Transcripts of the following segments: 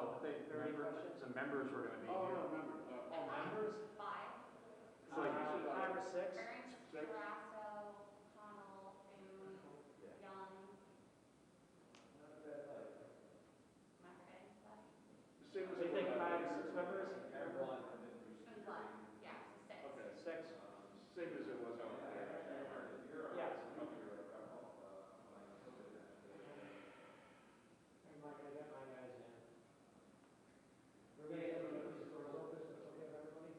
Oh, I think 30 members, questions? the members were going to be Oh, here. no, remember. Oh, members? 5. It's like usually like 5 or 6? Burns, Six. Carrasco, Connell, Boone, Young. Am I forgetting somebody? Same as So you it think was 5 or last 6 year. members? Everyone from the Bruce Boone Blood. Yeah, so 6. Okay. 6? Same as it was out there. Yeah. Okay. I'm not going to get my guys in. We're going to get these doors open, so it's okay for everybody?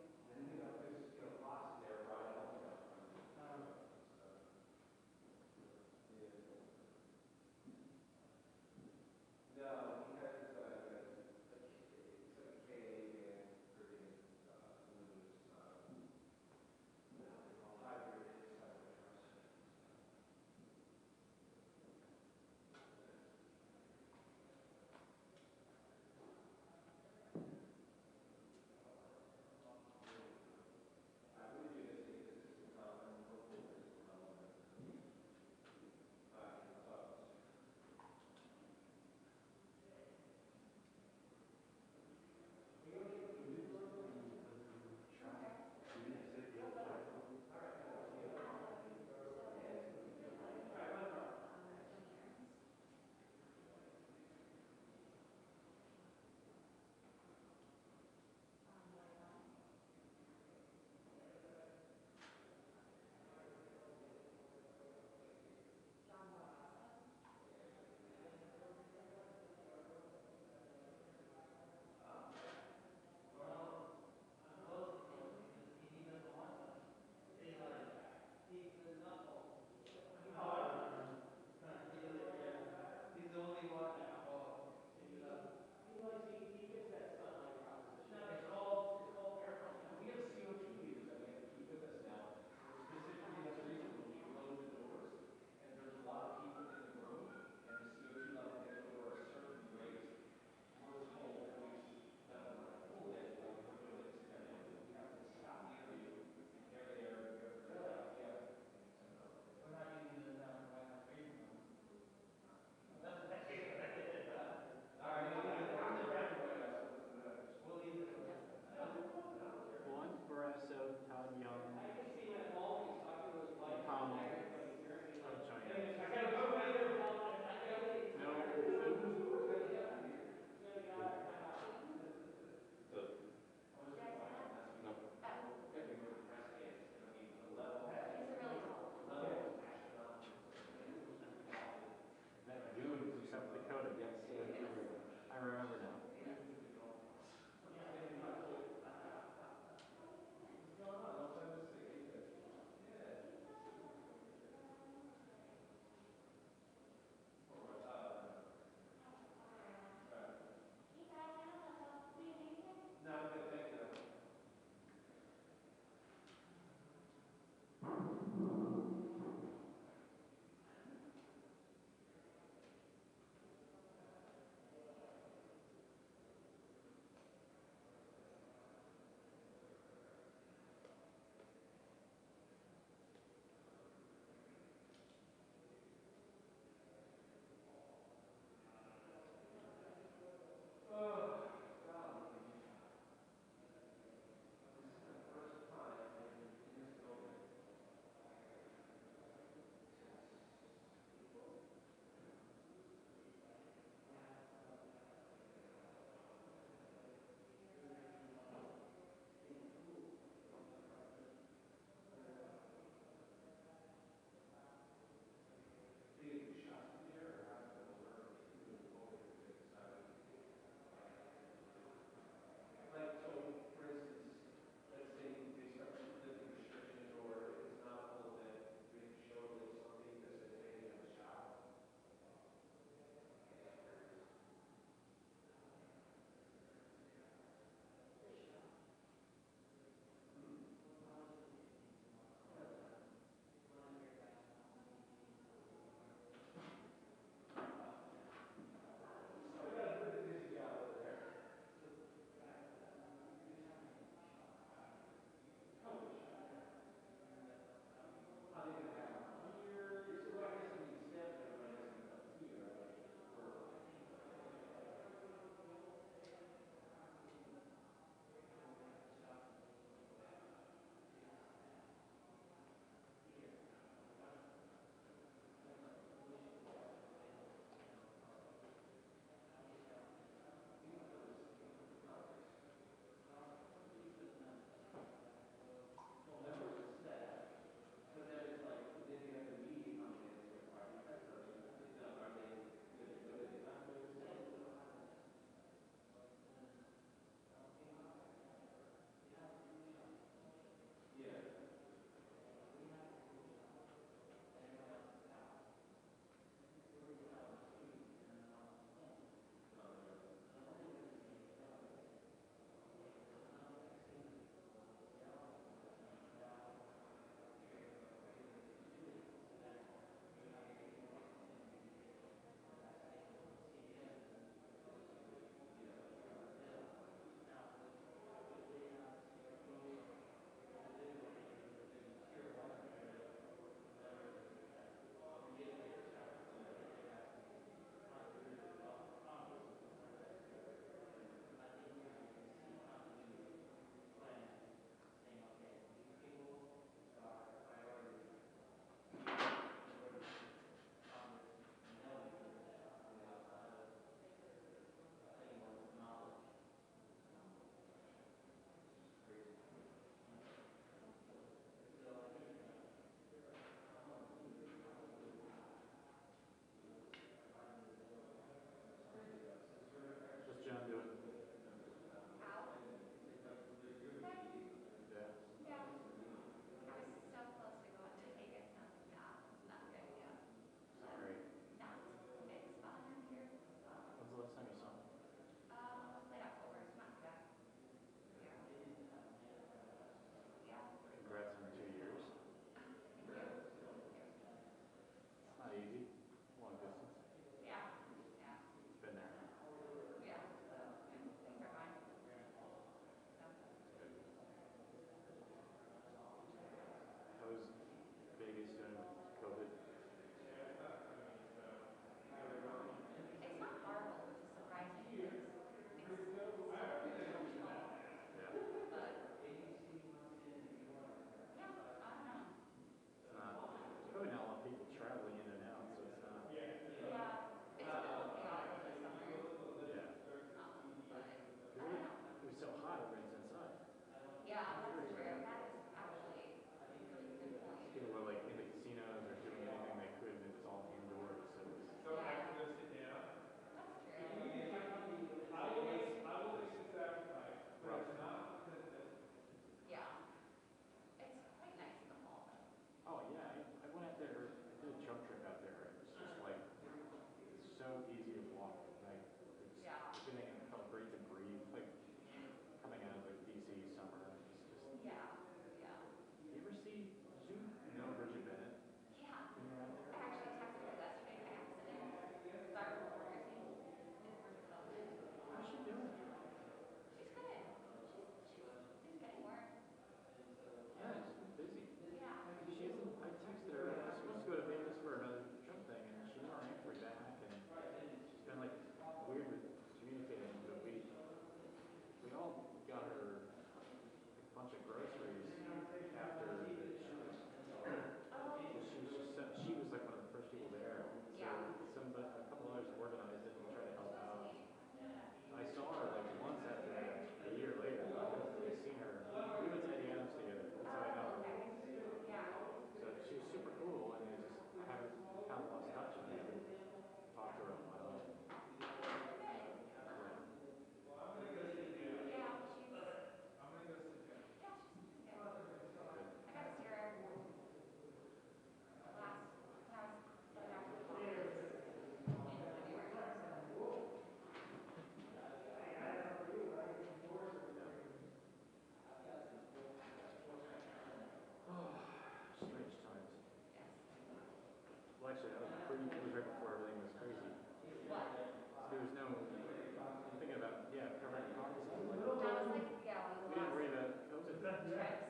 trips.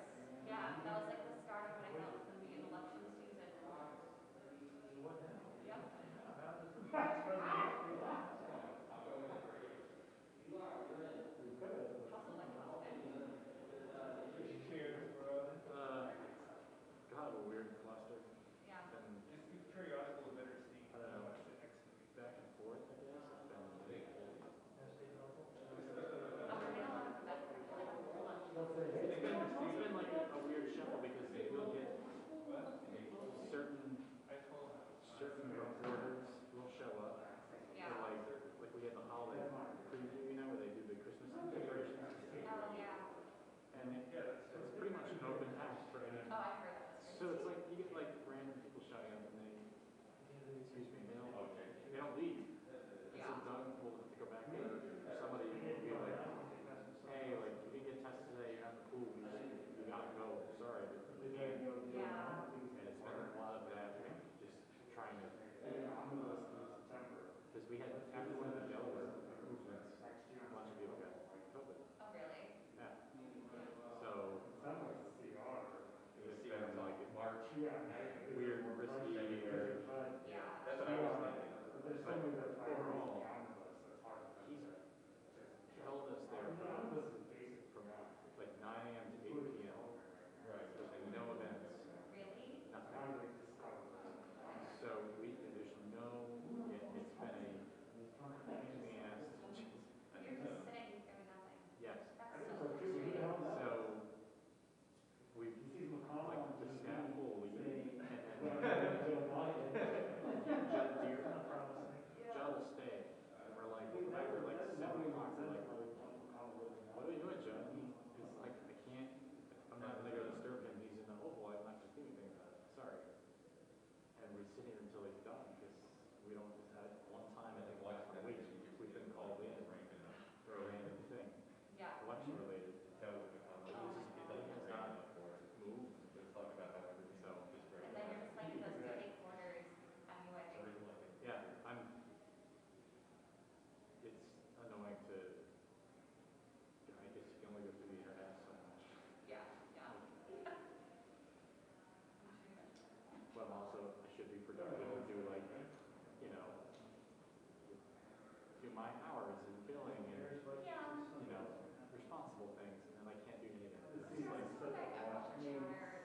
Yeah, that was like the start of what I thought was going to be an election season. Yep. Also like holiday. Kind of a weird cluster. Yeah. Been, Just periodical better see. I don't know, back and forth, I guess. It's been Oh, we're gonna have to bet for like lunch. it's been like a weird shuffle because you'll get certain reporters will show up. Yeah. For like we had the holiday preview, where they do the Christmas decorations. Oh, yeah. And it's pretty much an open house for any. Oh, I heard that. So it's like you get like random people showing up and excuse me, they don't leave. Yeah. So Doug will have to go back in. Somebody will be like, hey, like you didn't get tested today, you're not in the pool, you gotta go. Sorry, but you can't. Yeah. And it's been a lot of that, just trying to. Because we had after one of the Delaware movements, a bunch of people got COVID. Oh, really? Yeah. So it's been like March. weird, risky year. Yeah. That's what I was thinking. But overall, he's held us there from like 9 a.m. to 8 p.m. Right. There's no events, Really? nothing. So there's no, it's been a pain in the ass. You're just sitting doing nothing. Yes. That's so frustrating. So we've like the staff will leave and then Judd will stay. And we're like, after like 7 o'clock, we're like, what are we doing, Judd? He's like, I can't, I'm not gonna go disturb him. He's in the Oval. I'm not gonna do anything about it. Sorry. And we sit here until he's done because we don't, at one time, I think last week, we've been called in for a random thing, Yeah. election related. That was the comment. Oh, my It has not moved. Let's talk about how everything So, just right And then you're just like in those tiny corners anyway. yeah, it's annoying to, I guess you can only go through the internet so much. Yeah, yeah. But also, I should be productive and do like, do my hours and billing and, Yeah. responsible things, and then I can't do any of that. It's Yeah, like, it's just like I'm not sure.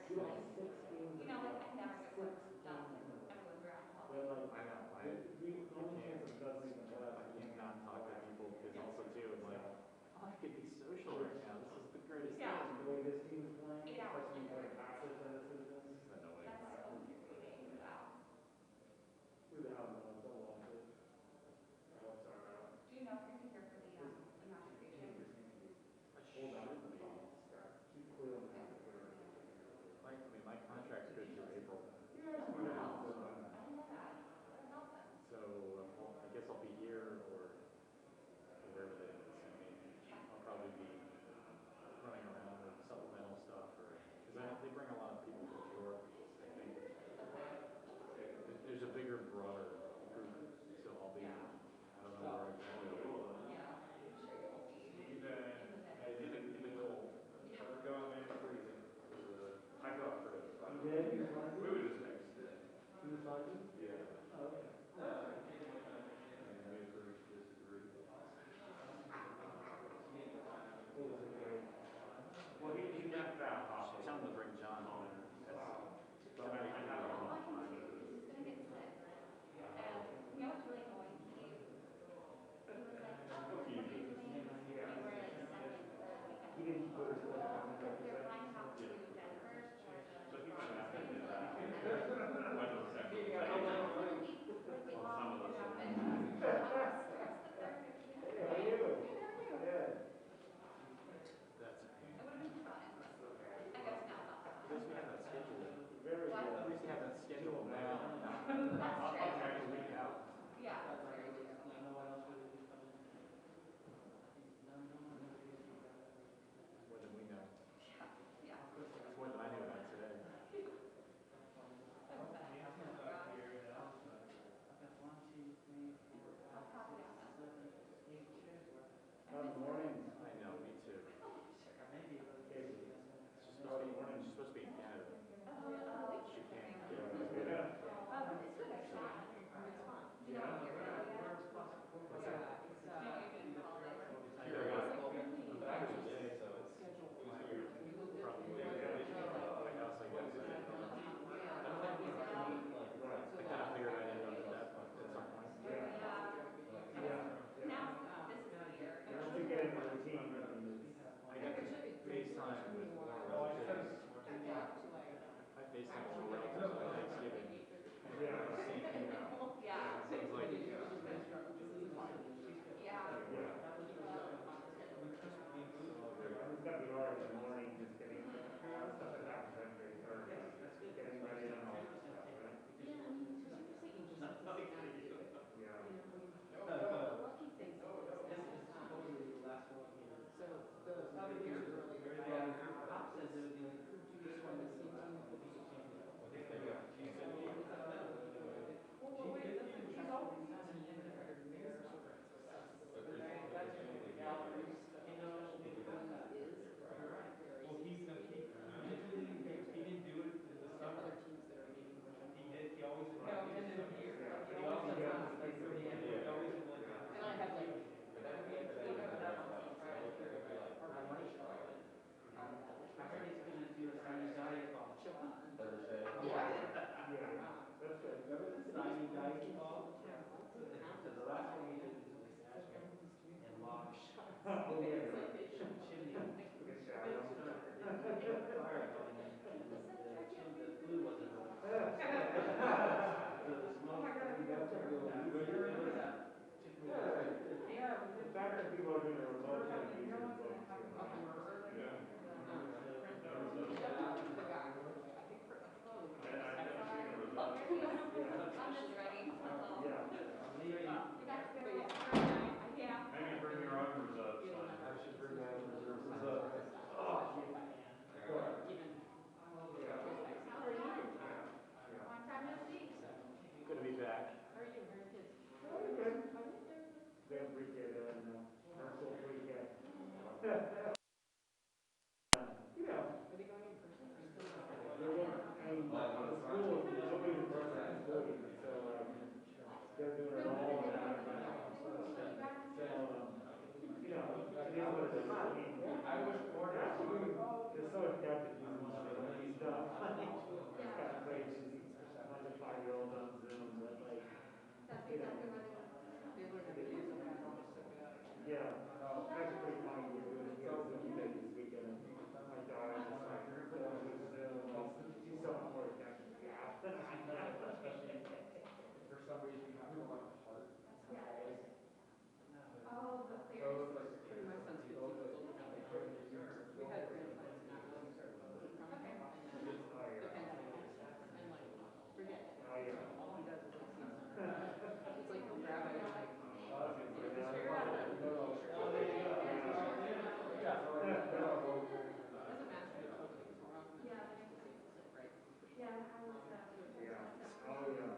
And like, like I never get work done. Everyone's around holiday. I know, I can't not talk to people because also too, it's like, oh, I could be social right now. This is the greatest Yeah. thing. 8 hours later. It's annoying. That's so infuriating. Wow. Do you know if you're gonna be here for the inauguration? I should be. My contract's good through April. Oh, I didn't know that. What about them? So I guess I'll be here or wherever they send me. I'll probably be running around with supplemental stuff because they bring a lot of people to tour, I think. There's a bigger, broader group, so I'll be, I don't know where exactly I'll be. Yeah, I'm sure you'll be in the In the cold. Yeah. We're going in freezing. I thought for it. You did? You were We were just next. You were talking? Yeah. Oh, okay. And we agreed to disagree. Well, he knocked out. Tell him to bring John on. Oh, I can see he's gonna get sick. And you know what's really annoying? He was like, oh, what are you doing? We were like second He didn't put his because they're flying out to Denver for So the he went after Thursday. that. Went to the second. We lost what happened. I was stressed the third 15 Hey, how are you? Good. That's a pain. It would have been fun. I guess now it's not fun. At least we have that scheduled. Very What? good. At least we have that scheduled now. That's I'll true. try to week out. Yeah, that's very true. More than we know. interaction with more Oh, I relatives. said Yeah. I FaceTime all the relatives on Thanksgiving. Yeah. Same email. Yeah. So it's like, Yeah. It's gotta be hard in the morning, just getting all the stuff that happens after you start, getting ready and all that stuff, right? Yeah, I mean, because you're just anxious at the same time too. Yeah. The lucky thing is, so the years earlier, Pop says it would be like just from the same team that would be the champion. Well, wait, she's always seen it. Well, he didn't do it in the summer. Other teams that are getting He did, he always. No, and then here, like, He he always always does does, like, he always and I had like, we have that on Friday, our morning show. I heard he's gonna do a signing diet call. Thursday. Yeah. Yeah, that's good. Remember the signing diet call? Because the last one we did was in Nashville and lost. Oh, yeah. Chimney. Good job. Fire going in and the glue wasn't on. So the smoke. Remember that? Yeah, the fact that people are doing a remote TV is book too. Yeah. I'm just ready. Yeah. Yeah. Maybe bring your own reserve sign. I should bring my own reserve. Oh. How are you? Long time no see. Good to be back. How are you? How are your kids? They have pre-K there and our full pre-K. You know, Are they going in person or still? they're going, I mean, the school, nobody's in person in school yet, so they're doing it all on that. So, you know, it is what it is. I mean, I wish more is so adept at using this stuff. It's kind of crazy. A bunch of 5-year-olds on Zoom, but like, That's you know. exactly what they want. They learn how to use them. Yeah, it's actually pretty funny. We're doing a Zoom thing this weekend. My daughter just like, going with Zoom. She's so much more adept at that. For some reason, you have to like heart. Oh, the clearance. My son's 15 years old now. We had transplants and that was okay. And then the pandemic hit, and like, forget it. Oh, yeah. All he does is like see it's like he'll grab it and like, Oh, just figure it out. there you go. Yeah. Doesn't matter if it's open, it's more often than not, it's just safe, right? Yeah, I was Yeah. Oh, yeah.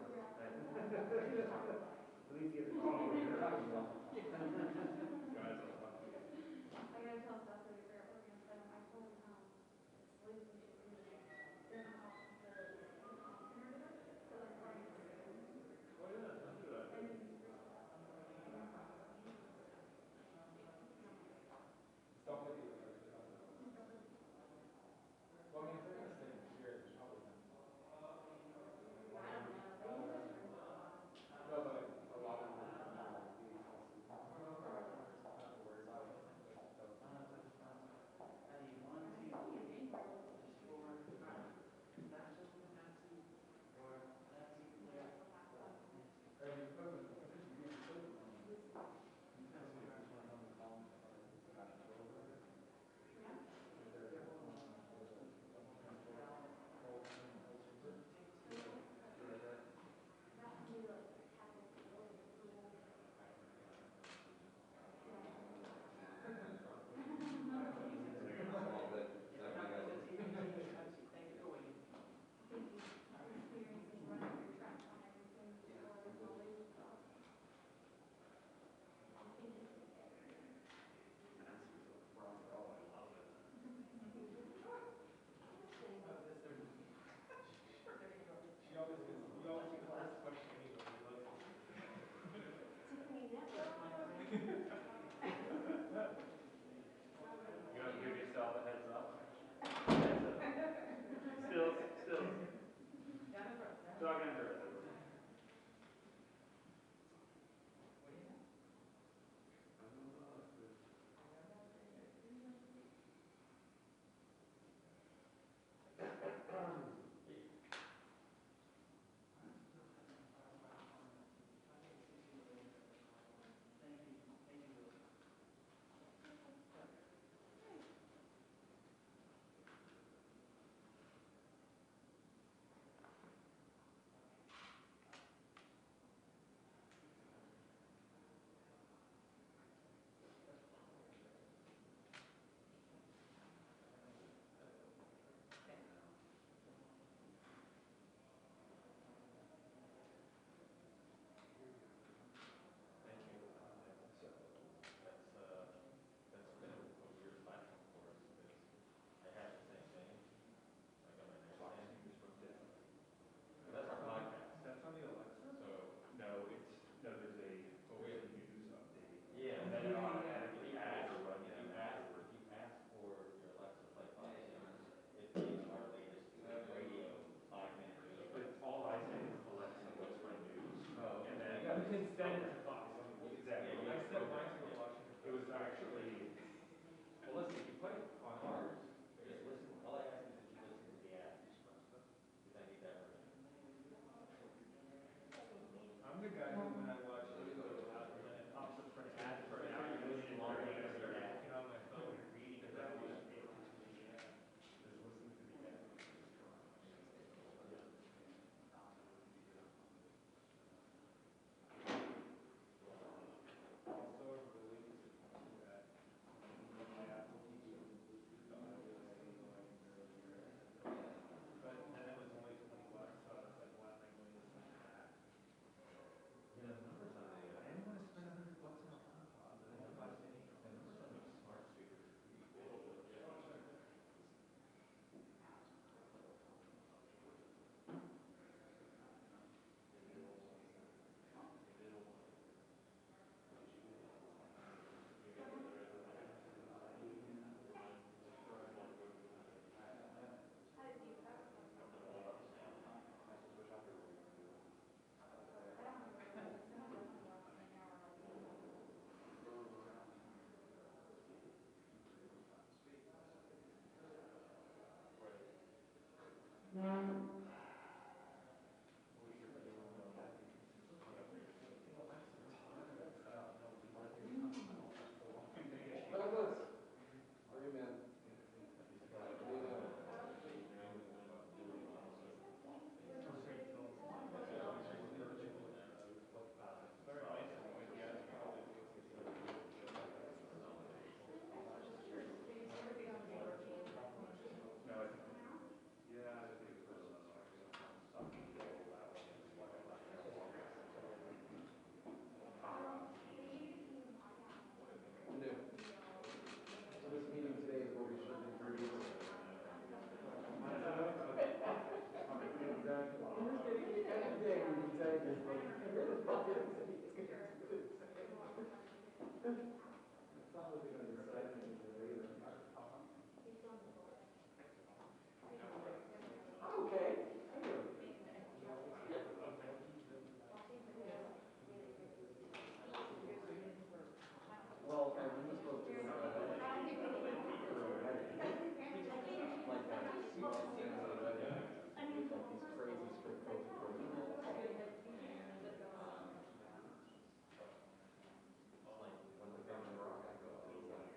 Well, I was supposed to go to a wedding. Like a super fancy wedding with like these crazy strict protocols. Like when the family rock I go to is like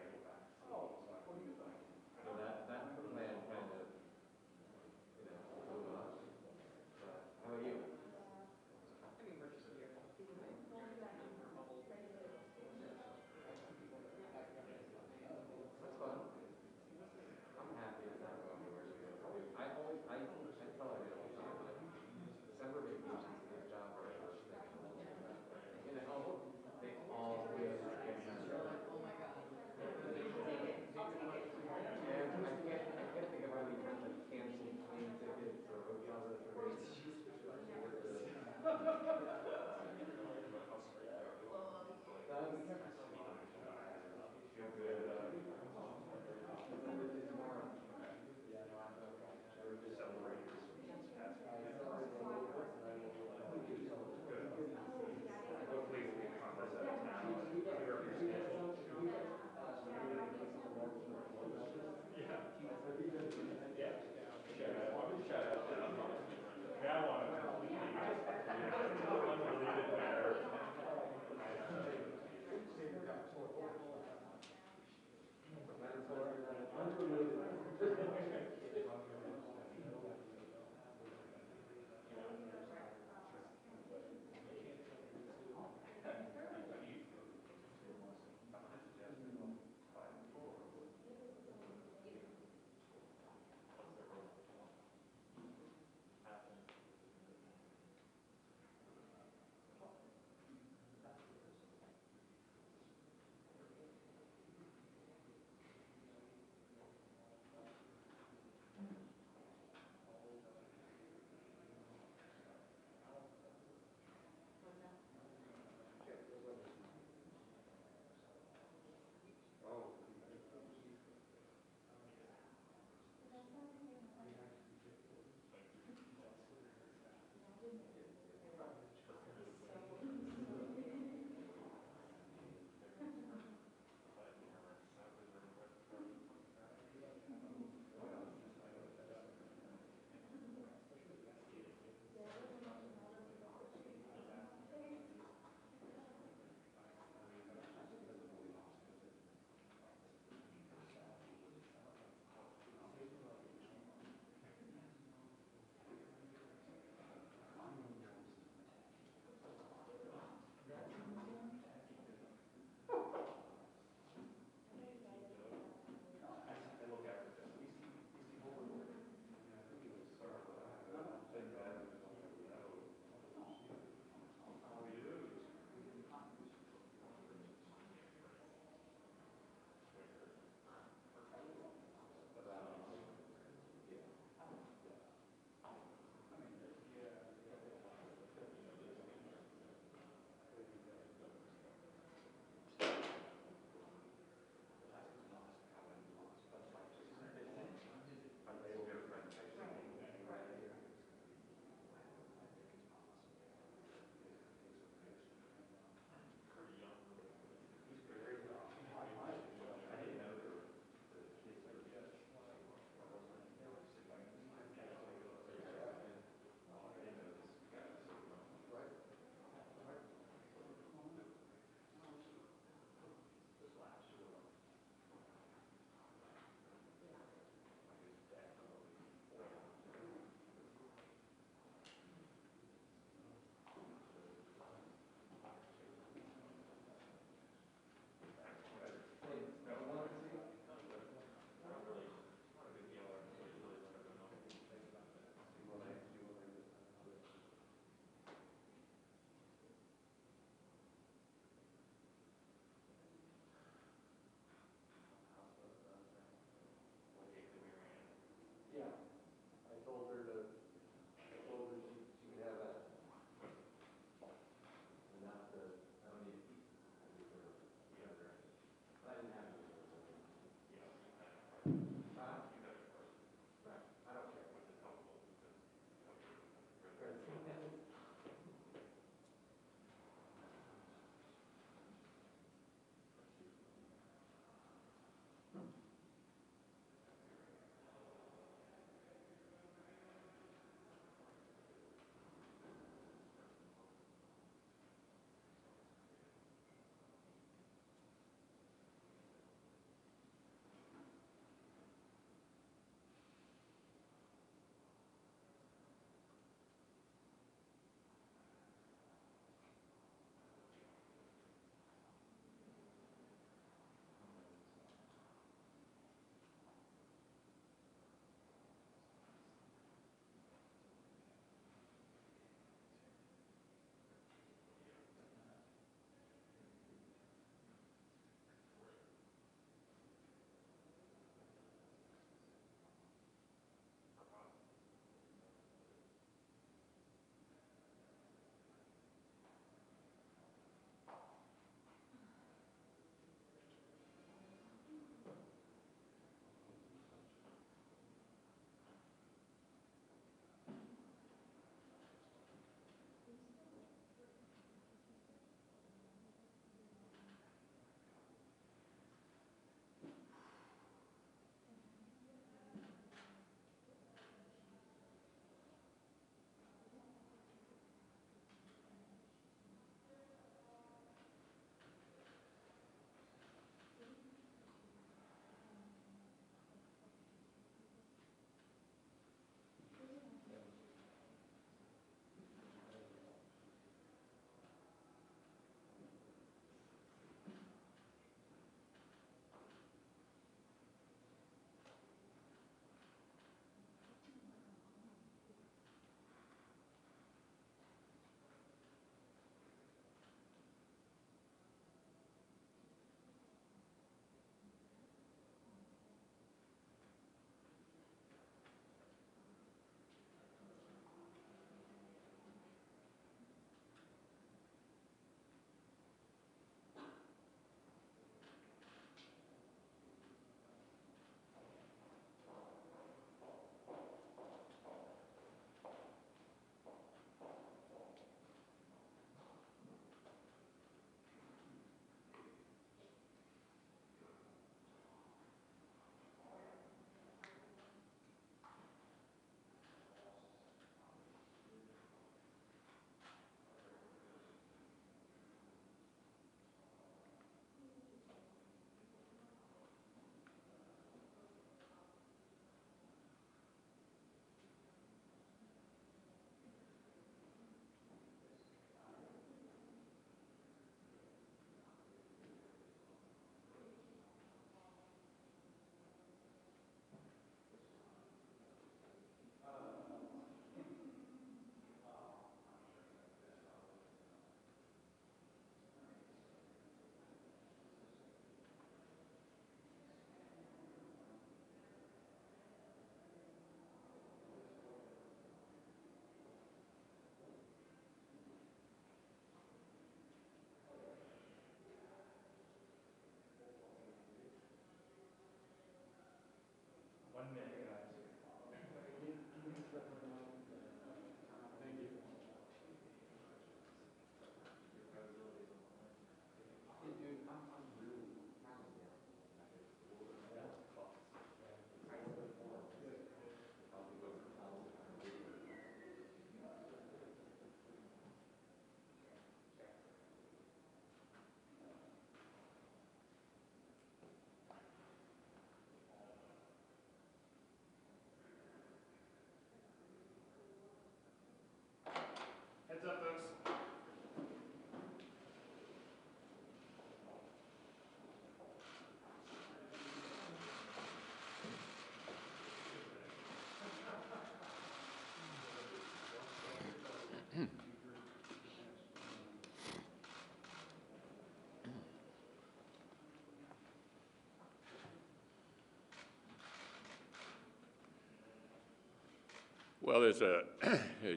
Well, there's a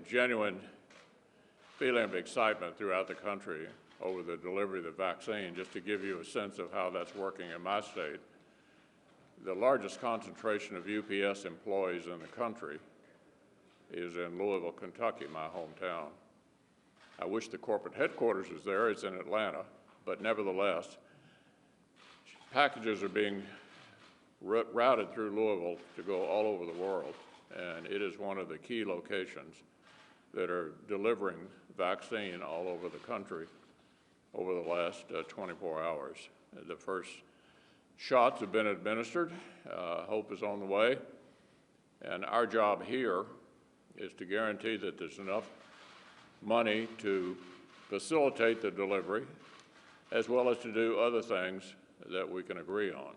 genuine feeling of excitement throughout the country over the delivery of the vaccine. Just to give you a sense of how that's working in my state, the largest concentration of UPS employees in the country is in Louisville, Kentucky, my hometown. I wish the corporate headquarters was there. It's in Atlanta, but nevertheless, packages are being routed through Louisville to go all over the world, and it is one of the key locations that are delivering vaccine all over the country over the last 24 hours. The first shots have been administered. Hope is on the way, and our job here is to guarantee that there's enough money to facilitate the delivery, as well as to do other things that we can agree on.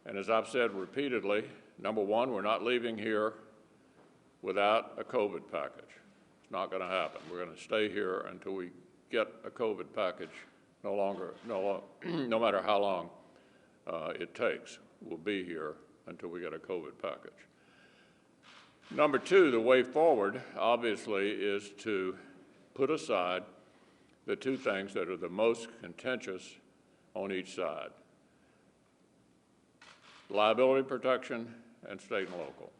And as I've said repeatedly, number one, we're not leaving here without a COVID package. It's not going to happen. We're going to stay here until we get a COVID package, no matter how long it takes. We'll be here until we get a COVID package. Number two, the way forward, obviously, is to put aside the two things that are the most contentious on each side: liability protection and state and local.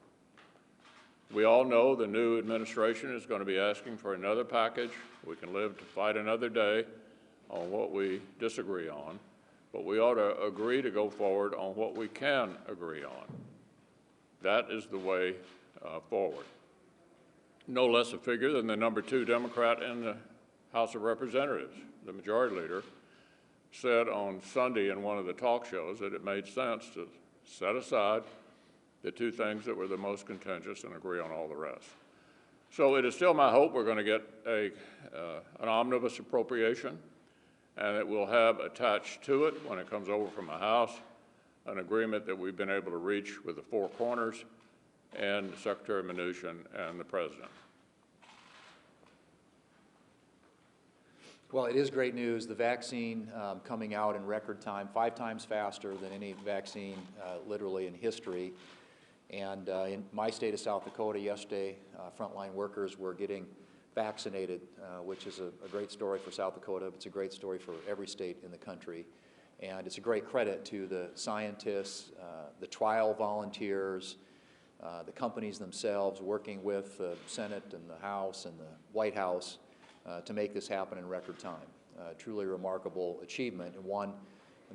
We all know the new administration is going to be asking for another package. We can live to fight another day on what we disagree on, but we ought to agree to go forward on what we can agree on. That is the way forward. No less a figure than the number 2 Democrat in the House of Representatives, the Majority Leader, said on Sunday in one of the talk shows that it made sense to set aside the two things that were the most contentious and agree on all the rest. So it is still my hope we're going to get an omnibus appropriation, and it will have attached to it, when it comes over from the House, an agreement that we've been able to reach with the four corners and Secretary Mnuchin and the President. Well, it is great news. The vaccine coming out in record time, 5 times faster than any vaccine literally in history. And in my state of South Dakota yesterday, frontline workers were getting vaccinated, which is a great story for South Dakota. It's a great story for every state in the country. And it's a great credit to the scientists, the trial volunteers, the companies themselves working with the Senate and the House and the White House to make this happen in record time. Truly remarkable achievement, and one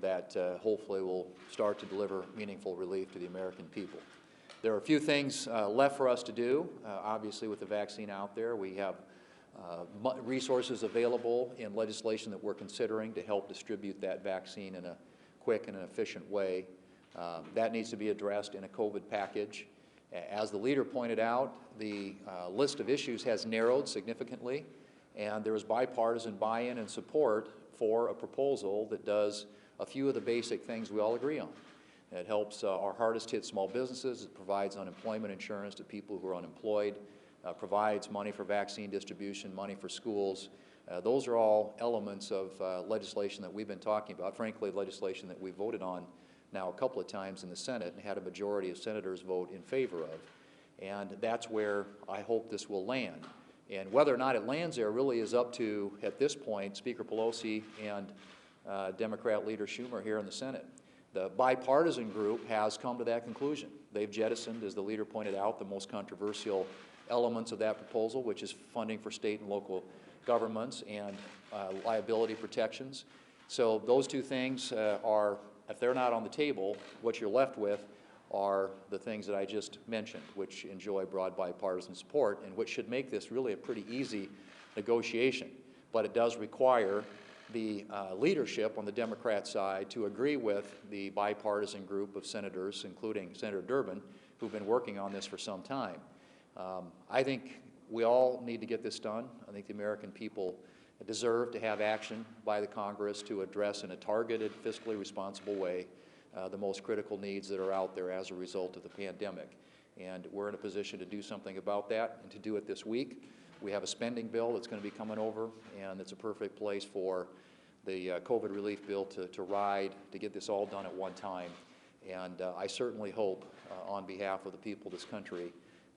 that hopefully will start to deliver meaningful relief to the American people. There are a few things left for us to do. Obviously, with the vaccine out there, we have resources available in legislation that we're considering to help distribute that vaccine in a quick and an efficient way. That needs to be addressed in a COVID package. As the leader pointed out, the list of issues has narrowed significantly, and there is bipartisan buy-in and support for a proposal that does a few of the basic things we all agree on. It helps our hardest hit small businesses. It provides unemployment insurance to people who are unemployed, provides money for vaccine distribution, money for schools. Those are all elements of legislation that we've been talking about, frankly, legislation that we voted on now a couple of times in the Senate and had a majority of senators vote in favor of. And that's where I hope this will land. And whether or not it lands there really is up to, at this point, Speaker Pelosi and Democrat Leader Schumer here in the Senate. The bipartisan group has come to that conclusion. They've jettisoned, as the leader pointed out, the most controversial elements of that proposal, which is funding for state and local governments and liability protections. So those two things are, if they're not on the table, what you're left with are the things that I just mentioned, which enjoy broad bipartisan support and which should make this really a pretty easy negotiation. But it does require the leadership on the Democrat side to agree with the bipartisan group of senators, including Senator Durbin, who've been working on this for some time. I think we all need to get this done. I think the American people deserve to have action by the Congress to address in a targeted, fiscally responsible way the most critical needs that are out there as a result of the pandemic. And we're in a position to do something about that and to do it this week. We have a spending bill that's going to be coming over, and it's a perfect place for the COVID relief bill to ride, to get this all done at one time. And I certainly hope, on behalf of the people of this country,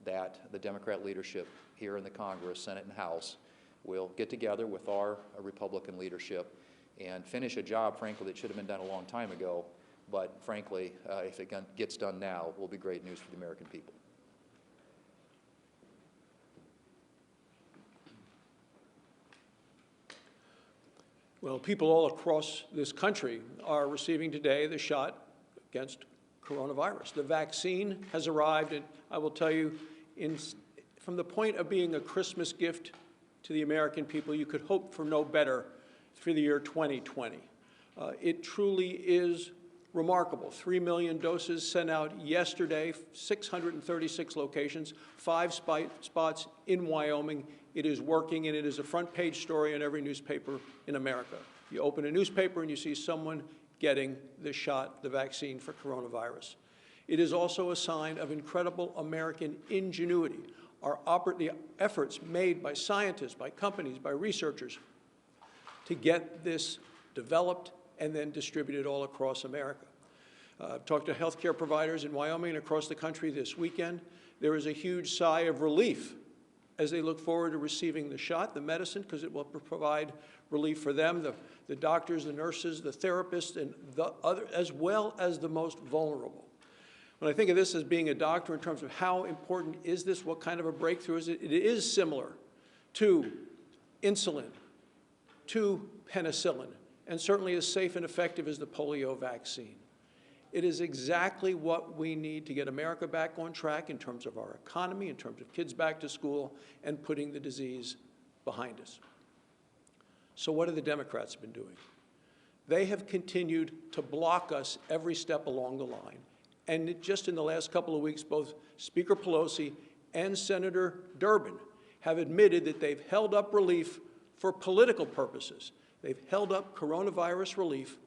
that the Democrat leadership here in the Congress, Senate and House, will get together with our Republican leadership and finish a job, frankly, that should have been done a long time ago. But frankly, if it gets done now, will be great news for the American people. Well, people all across this country are receiving today the shot against coronavirus. The vaccine has arrived, and I will tell you, from the point of being a Christmas gift to the American people, you could hope for no better for the year 2020. It truly is remarkable. 3 million doses sent out yesterday, 636 locations, 5 spots in Wyoming. It is working, and it is a front-page story in every newspaper in America. You open a newspaper and you see someone getting the shot, the vaccine for coronavirus. It is also a sign of incredible American ingenuity. The efforts made by scientists, by companies, by researchers to get this developed and then distributed all across America. I've talked to healthcare providers in Wyoming and across the country this weekend. There is a huge sigh of relief as they look forward to receiving the shot, the medicine, because it will provide relief for them, the doctors, the nurses, the therapists, and the other, as well as the most vulnerable. When I think of this as being a doctor in terms of how important is this, what kind of a breakthrough is it, it is similar to insulin, to penicillin, and certainly as safe and effective as the polio vaccine. It is exactly what we need to get America back on track in terms of our economy, in terms of kids back to school, and putting the disease behind us. So what have the Democrats been doing? They have continued to block us every step along the line. And just in the last couple of weeks, both Speaker Pelosi and Senator Durbin have admitted that they've held up relief for political purposes. They've held up coronavirus relief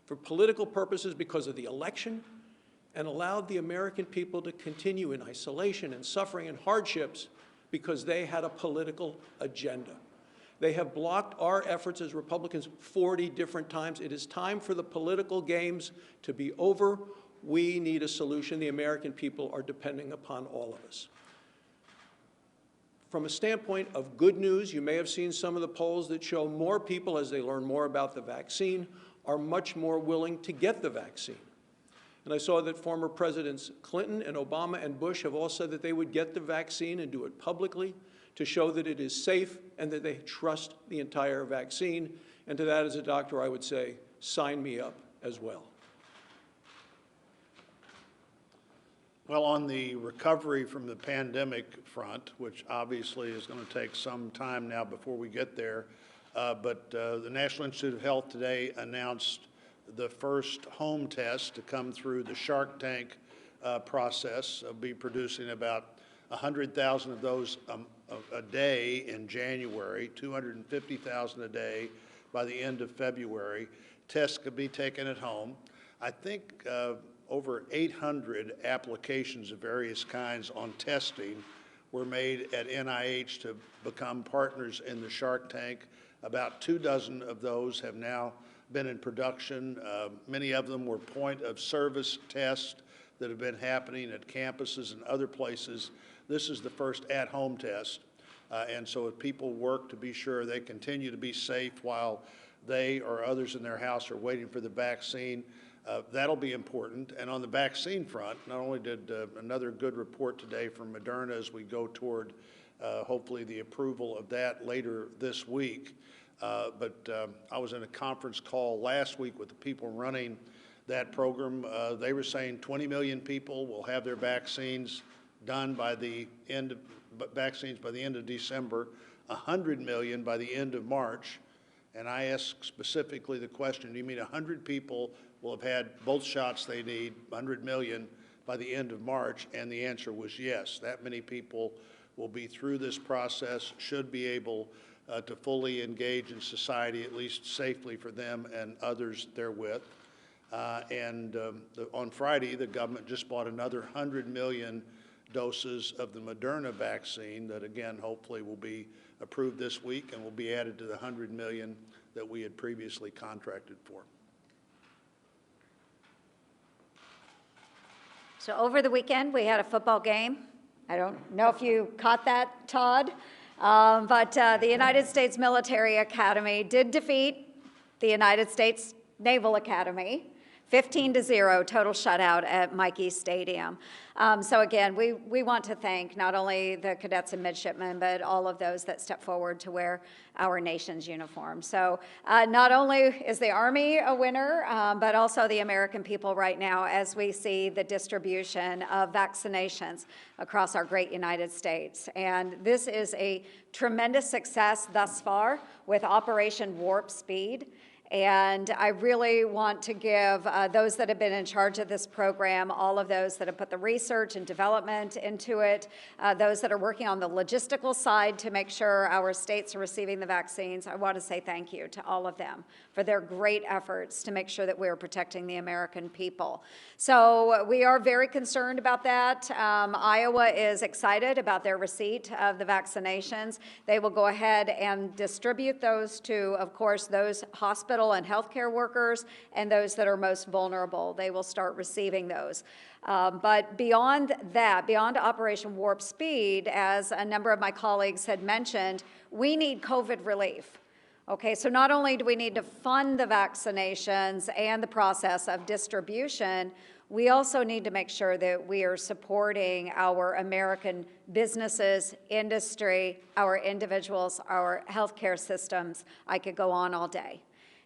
for political purposes because of the election and allowed the American people to continue in isolation and suffering and hardships because they had a political agenda. They have blocked our efforts as Republicans 40 different times. It is time for the political games to be over. We need a solution. The American people are depending upon all of us. From a standpoint of good news, you may have seen some of the polls that show more people, as they learn more about the vaccine, are much more willing to get the vaccine. And I saw that former Presidents Clinton and Obama and Bush have all said that they would get the vaccine and do it publicly to show that it is safe and that they trust the entire vaccine. And to that, as a doctor, I would say, sign me up as well. Well, on the recovery from the pandemic front, which obviously is going to take some time now before we get there, but the National Institute of Health today announced the first home test to come through the Shark Tank process. They'll be producing about 100,000 of those a day in January, 250,000 a day by the end of February. Tests could be taken at home. I think over 800 applications of various kinds on testing were made at NIH to become partners in the Shark Tank. About 24 of those have now been in production. Many of them were point-of-service tests that have been happening at campuses and other places. This is the first at-home test. And so if people work to be sure they continue to be safe while they or others in their house are waiting for the vaccine, that'll be important. And on the vaccine front, not only did another good report today from Moderna as we go toward hopefully the approval of that later this week, but I was in a conference call last week with the people running that program. They were saying 20 million people will have their vaccines done by the end of December, 100 million by the end of March. And I asked specifically the question, do you mean 100 people will have had both shots they need, 100 million, by the end of March? And the answer was yes. That many people will be through this process, should be able to fully engage in society, at least safely for them and others therewith. On Friday, the government just bought another 100 million doses of the Moderna vaccine that, again, hopefully will be approved this week and will be added to the 100 million that we had previously contracted for. So over the weekend, we had a football game I don't know if you caught that, Todd, but the United States Military Academy did defeat the United States Naval Academy, 15-0 total shutout at Mikey Stadium. So again, we want to thank not only the cadets and midshipmen, but all of those that step forward to wear our nation's uniform. So not only is the Army a winner, but also the American people right now as we see the distribution of vaccinations across our great United States. And this is a tremendous success thus far with Operation Warp Speed. And I really want to give those that have been in charge of this program, all of those that have put the research and development into it, those that are working on the logistical side to make sure our states are receiving the vaccines, I want to say thank you to all of them for their great efforts to make sure that we are protecting the American people. So we are very concerned about that. Iowa is excited about their receipt of the vaccinations. They will go ahead and distribute those to, of course, those hospitals and healthcare workers and those that are most vulnerable. They will start receiving those. But beyond that, beyond Operation Warp Speed, as a number of my colleagues had mentioned, we need COVID relief. Okay, so not only do we need to fund the vaccinations and the process of distribution, we also need to make sure that we are supporting our American businesses, industry, our individuals, our healthcare systems. I could go on all day.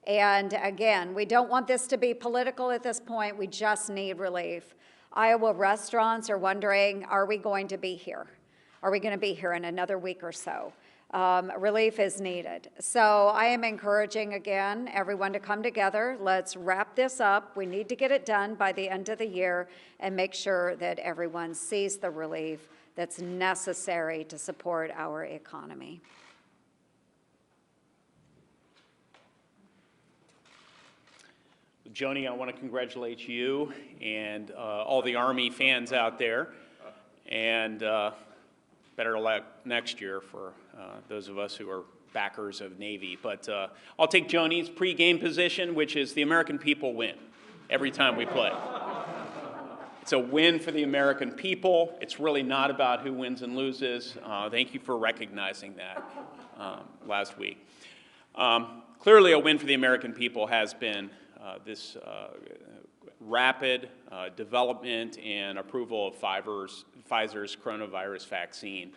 And again, we don't want this to be political at this point. We just need relief. Iowa restaurants are wondering, are we going to be here? Are we going to be here in another week or so? Relief is needed. So I am encouraging, again, everyone to come together. Let's wrap this up. We need to get it done by the end of the year and make sure that everyone sees the relief that's necessary to support our economy. Joni, I want to congratulate you and all the Army fans out there, and better luck next year for those of us who are backers of Navy. But I'll take Joni's pregame position, which is the American people win every time we play. It's a win for the American people. It's really not about who wins and loses. Thank you for recognizing that last week. Clearly, a win for the American people has been this rapid development and approval of Pfizer's coronavirus vaccine,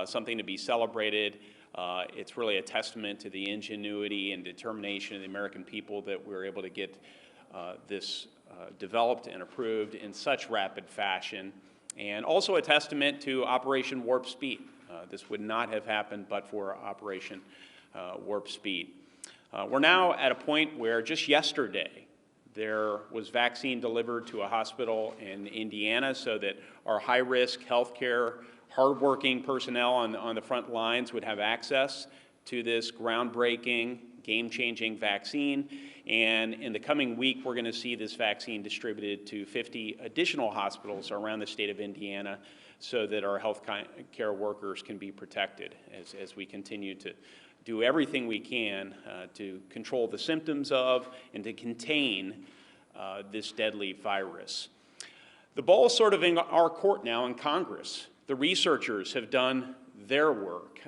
something to be celebrated. It's really a testament to the ingenuity and determination of the American people that we're able to get this developed and approved in such rapid fashion, and also a testament to Operation Warp Speed. This would not have happened but for Operation Warp Speed. We're now at a point where just yesterday there was vaccine delivered to a hospital in Indiana so that our high-risk healthcare, hardworking personnel on the front lines would have access to this groundbreaking, game-changing vaccine. And in the coming week, we're going to see this vaccine distributed to 50 additional hospitals around the state of Indiana so that our health care workers can be protected as we continue to do everything we can to control the symptoms of and to contain this deadly virus. The ball is sort of in our court now in Congress. The researchers have done their work.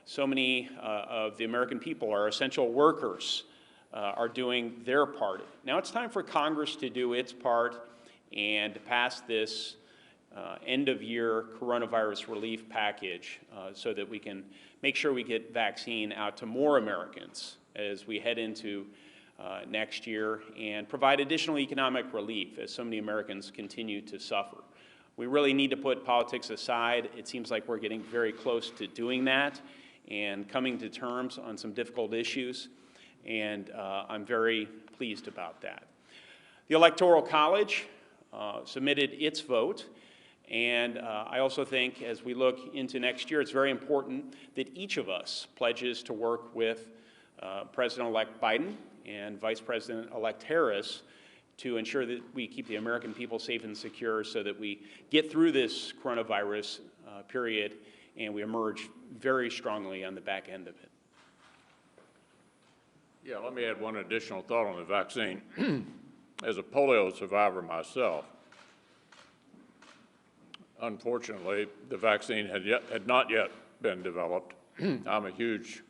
So many of the American people, our essential workers, are doing their part. Now it's time for Congress to do its part and to pass this end-of-year coronavirus relief package so that we can make sure we get vaccine out to more Americans as we head into next year and provide additional economic relief as so many Americans continue to suffer. We really need to put politics aside. It seems like we're getting very close to doing that and coming to terms on some difficult issues, and I'm very pleased about that. The Electoral College submitted its vote. And I also think as we look into next year, it's very important that each of us pledges to work with President-elect Biden and Vice President-elect Harris to ensure that we keep the American people safe and secure so that we get through this coronavirus period and we emerge very strongly on the back end of it. Yeah, let me add one additional thought on the vaccine. As a polio survivor myself, unfortunately, the vaccine had not yet been developed. I'm a huge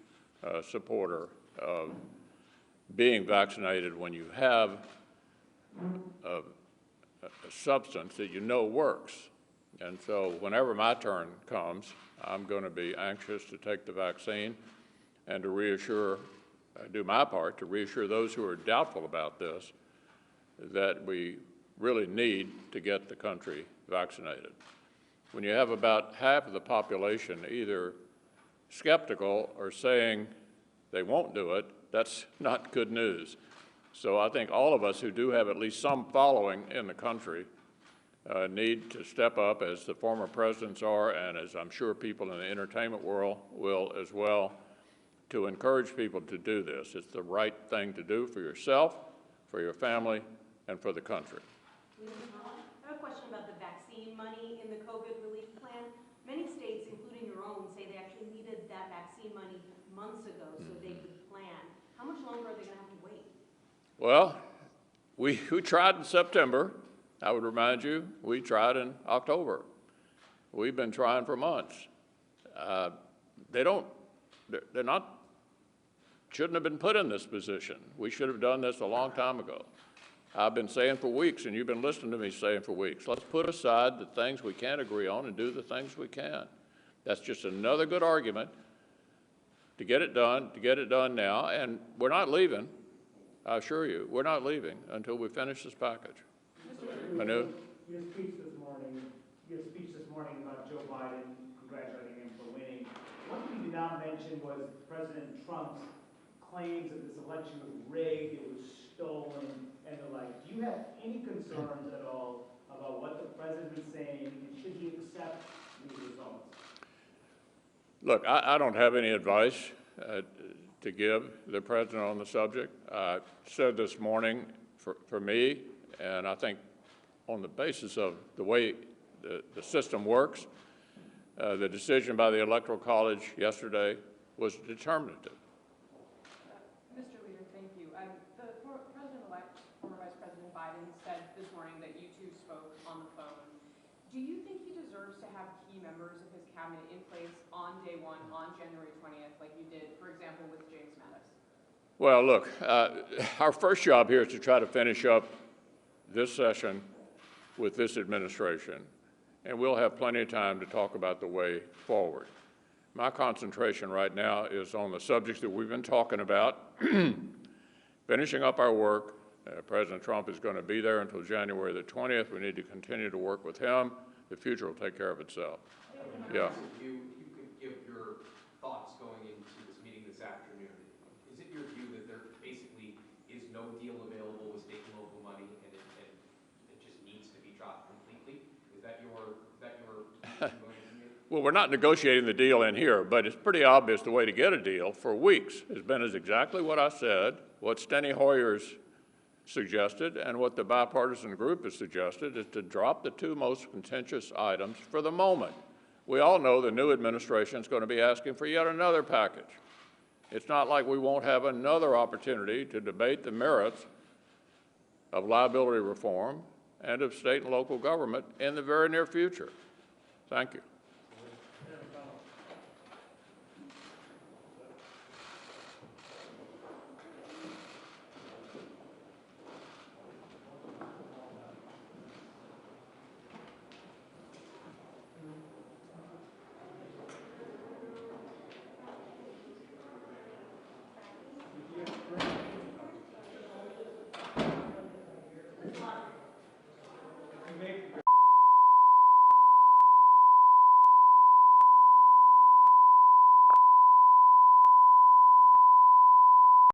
supporter of being vaccinated when you have a substance that you know works. And so whenever my turn comes, I'm going to be anxious to take the vaccine and to reassure, do my part to reassure those who are doubtful about this that we really need to get the country vaccinated. When you have about half of the population either skeptical or saying they won't do it, that's not good news. So I think all of us who do have at least some following in the country need to step up, as the former presidents are, and as I'm sure people in the entertainment world will as well, to encourage people to do this. It's the right thing to do for yourself, for your family, and for the country. I have a question about the vaccine money in the COVID relief plan. Many states, including your own, say they actually needed that vaccine money months ago so they could plan. How much longer are they going to have to wait? Well, we tried in September. I would remind you, we tried in October. We've been trying for months. Shouldn't have been put in this position. We should have done this a long time ago. I've been saying for weeks, and you've been listening to me saying for weeks, let's put aside the things we can't agree on and do the things we can. That's just another good argument to get it done now, and we're not leaving. I assure you, we're not leaving until we finish this package. Manu? Your speech this morning about Joe Biden, congratulating him for winning. One thing you did not mention was President Trump's claims that this election was rigged, it was stolen, and the like. Do you have any concerns at all about what the president is saying, and should he accept these results? Look, I don't have any advice to give the president on the subject. I said this morning, for me, and I think on the basis of the way the system works, the decision by the Electoral College yesterday was determinative. Mr. Leader, thank you. The President-elect, former Vice President Biden, said this morning that you two spoke on the phone. Do you think he deserves to have key members of his cabinet in place on day one, on January 20th, like you did, for example, with James Mattis? Well, look, our first job here is to try to finish up this session with this administration, and we'll have plenty of time to talk about the way forward. My concentration right now is on the subjects that we've been talking about, finishing up our work. President Trump is going to be there until January the 20th. We need to continue to work with him. The future will take care of itself. Yeah. If you could give your thoughts going into this meeting this afternoon. Is it your view that there basically is no deal available with state and local money, and it just needs to be dropped completely? Is that your Well, we're not negotiating the deal in here, but it's pretty obvious the way to get a deal for weeks has been exactly what I said, what Steny Hoyer's suggested, and what the bipartisan group has suggested, is to drop the two most contentious items for the moment. We all know the new administration is going to be asking for yet another package. It's not like we won't have another opportunity to debate the merits of liability reform and of state and local government in the very near future. Thank you.